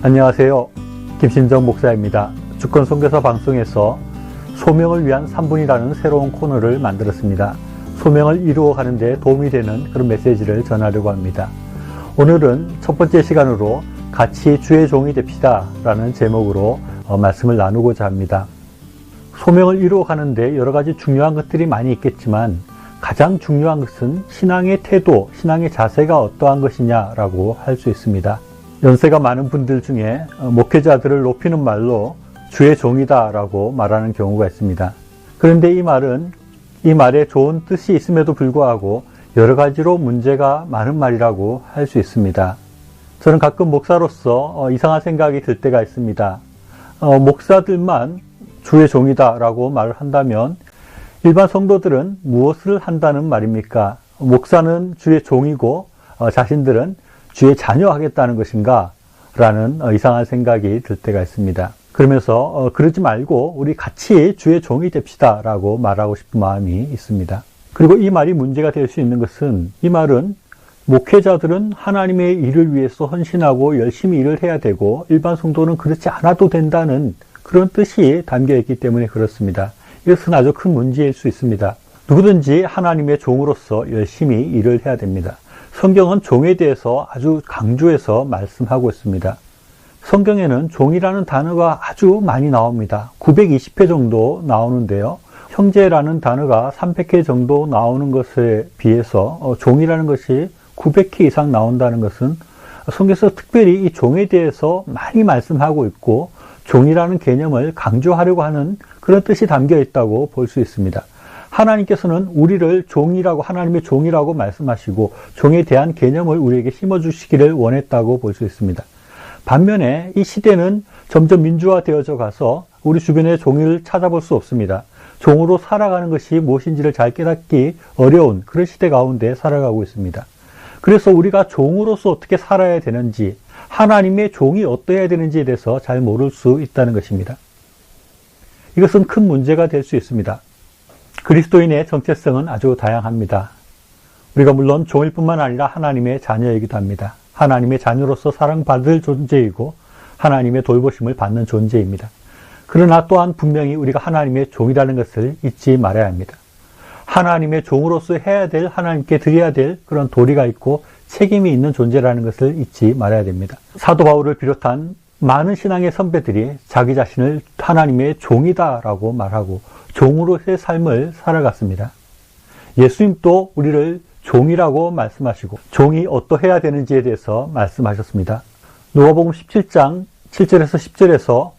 안녕하세요. 김신정 목사입니다. 주권 선교사 방송에서 소명을 위한 3분이라는 새로운 코너를 만들었습니다. 소명을 이루어가는 데 도움이 되는 그런 메시지를 전하려고 합니다. 오늘은 첫 번째 시간으로 같이 주의 종이 됩시다 라는 제목으로 말씀을 나누고자 합니다. 소명을 이루어가는데 여러 가지 중요한 것들이 많이 있겠지만 가장 중요한 것은 신앙의 태도, 신앙의 자세가 어떠한 것이냐라고 할 수 있습니다. 연세가 많은 분들 중에 목회자들을 높이는 말로 주의 종이다 라고 말하는 경우가 있습니다. 그런데 이 말에 좋은 뜻이 있음에도 불구하고 여러 가지로 문제가 많은 말이라고 할 수 있습니다. 저는 가끔 목사로서 이상한 생각이 들 때가 있습니다. 목사들만 주의 종이다 라고 말을 한다면 일반 성도들은 무엇을 한다는 말입니까? 목사는 주의 종이고 자신들은 주의 자녀 하겠다는 것인가? 라는 이상한 생각이 들 때가 있습니다. 그러면서 그러지 말고 우리 같이 주의 종이 됩시다 라고 말하고 싶은 마음이 있습니다. 그리고 이 말이 문제가 될 수 있는 것은 이 말은 목회자들은 하나님의 일을 위해서 헌신하고 열심히 일을 해야 되고 일반 성도는 그렇지 않아도 된다는 그런 뜻이 담겨 있기 때문에 그렇습니다. 이것은 아주 큰 문제일 수 있습니다. 누구든지 하나님의 종으로서 열심히 일을 해야 됩니다. 성경은 종에 대해서 아주 강조해서 말씀하고 있습니다. 성경에는 종이라는 단어가 아주 많이 나옵니다. 920회 정도 나오는데요. 형제라는 단어가 300회 정도 나오는 것에 비해서 종이라는 것이 900회 이상 나온다는 것은 성경에서 특별히 이 종에 대해서 많이 말씀하고 있고 종이라는 개념을 강조하려고 하는 그런 뜻이 담겨 있다고 볼 수 있습니다. 하나님께서는 우리를 종이라고, 하나님의 종이라고 말씀하시고 종에 대한 개념을 우리에게 심어주시기를 원했다고 볼 수 있습니다. 반면에 이 시대는 점점 민주화되어져 가서 우리 주변의 종을 찾아볼 수 없습니다. 종으로 살아가는 것이 무엇인지를 잘 깨닫기 어려운 그런 시대 가운데 살아가고 있습니다. 그래서 우리가 종으로서 어떻게 살아야 되는지, 하나님의 종이 어떠해야 되는지에 대해서 잘 모를 수 있다는 것입니다. 이것은 큰 문제가 될 수 있습니다. 그리스도인의 정체성은 아주 다양합니다. 우리가 물론 종일 뿐만 아니라 하나님의 자녀이기도 합니다. 하나님의 자녀로서 사랑받을 존재이고 하나님의 돌보심을 받는 존재입니다. 그러나 또한 분명히 우리가 하나님의 종이라는 것을 잊지 말아야 합니다. 하나님의 종으로서 해야 될, 하나님께 드려야 될 그런 도리가 있고 책임이 있는 존재라는 것을 잊지 말아야 됩니다. 사도 바울을 비롯한 많은 신앙의 선배들이 자기 자신을 하나님의 종이다라고 말하고 종으로서의 삶을 살아갔습니다. 예수님도 우리를 종이라고 말씀하시고 종이 어떠해야 되는지에 대해서 말씀하셨습니다. 누가복음 17장 7절에서 10절에서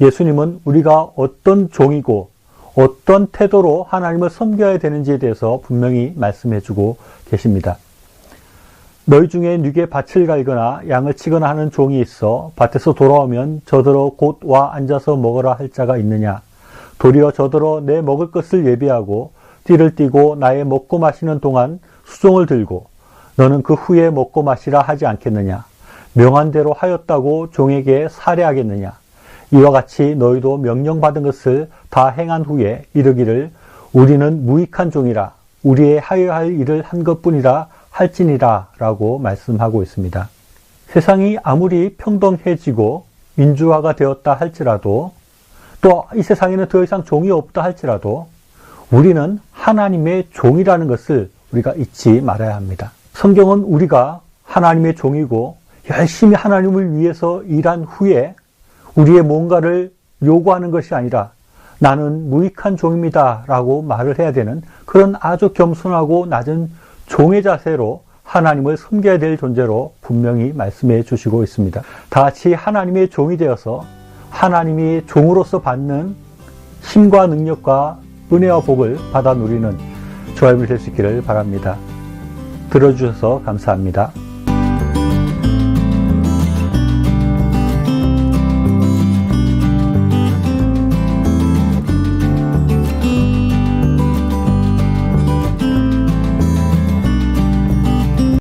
예수님은 우리가 어떤 종이고 어떤 태도로 하나님을 섬겨야 되는지에 대해서 분명히 말씀해주고 계십니다. 너희 중에 뉘게 밭을 갈거나 양을 치거나 하는 종이 있어 밭에서 돌아오면 저더러 곧 와 앉아서 먹으라 할 자가 있느냐? 도리어 저더러 내 먹을 것을 예비하고 띠를 띠고 나의 먹고 마시는 동안 수종을 들고 너는 그 후에 먹고 마시라 하지 않겠느냐? 명한 대로 하였다고 종에게 살해하겠느냐? 이와 같이 너희도 명령받은 것을 다 행한 후에 이르기를 우리는 무익한 종이라 우리의 하여야 할 일을 한 것뿐이라 할지니라 라고 말씀하고 있습니다. 세상이 아무리 평등해지고 민주화가 되었다 할지라도 또 이 세상에는 더 이상 종이 없다 할지라도 우리는 하나님의 종이라는 것을 우리가 잊지 말아야 합니다. 성경은 우리가 하나님의 종이고 열심히 하나님을 위해서 일한 후에 우리의 뭔가를 요구하는 것이 아니라 나는 무익한 종입니다 라고 말을 해야 되는 그런 아주 겸손하고 낮은 종의 자세로 하나님을 섬겨야 될 존재로 분명히 말씀해 주시고 있습니다. 다 같이 하나님의 종이 되어서 하나님이 종으로서 받는 힘과 능력과 은혜와 복을 받아 누리는 저와 여러분이 될 수 있기를 바랍니다. 들어주셔서 감사합니다.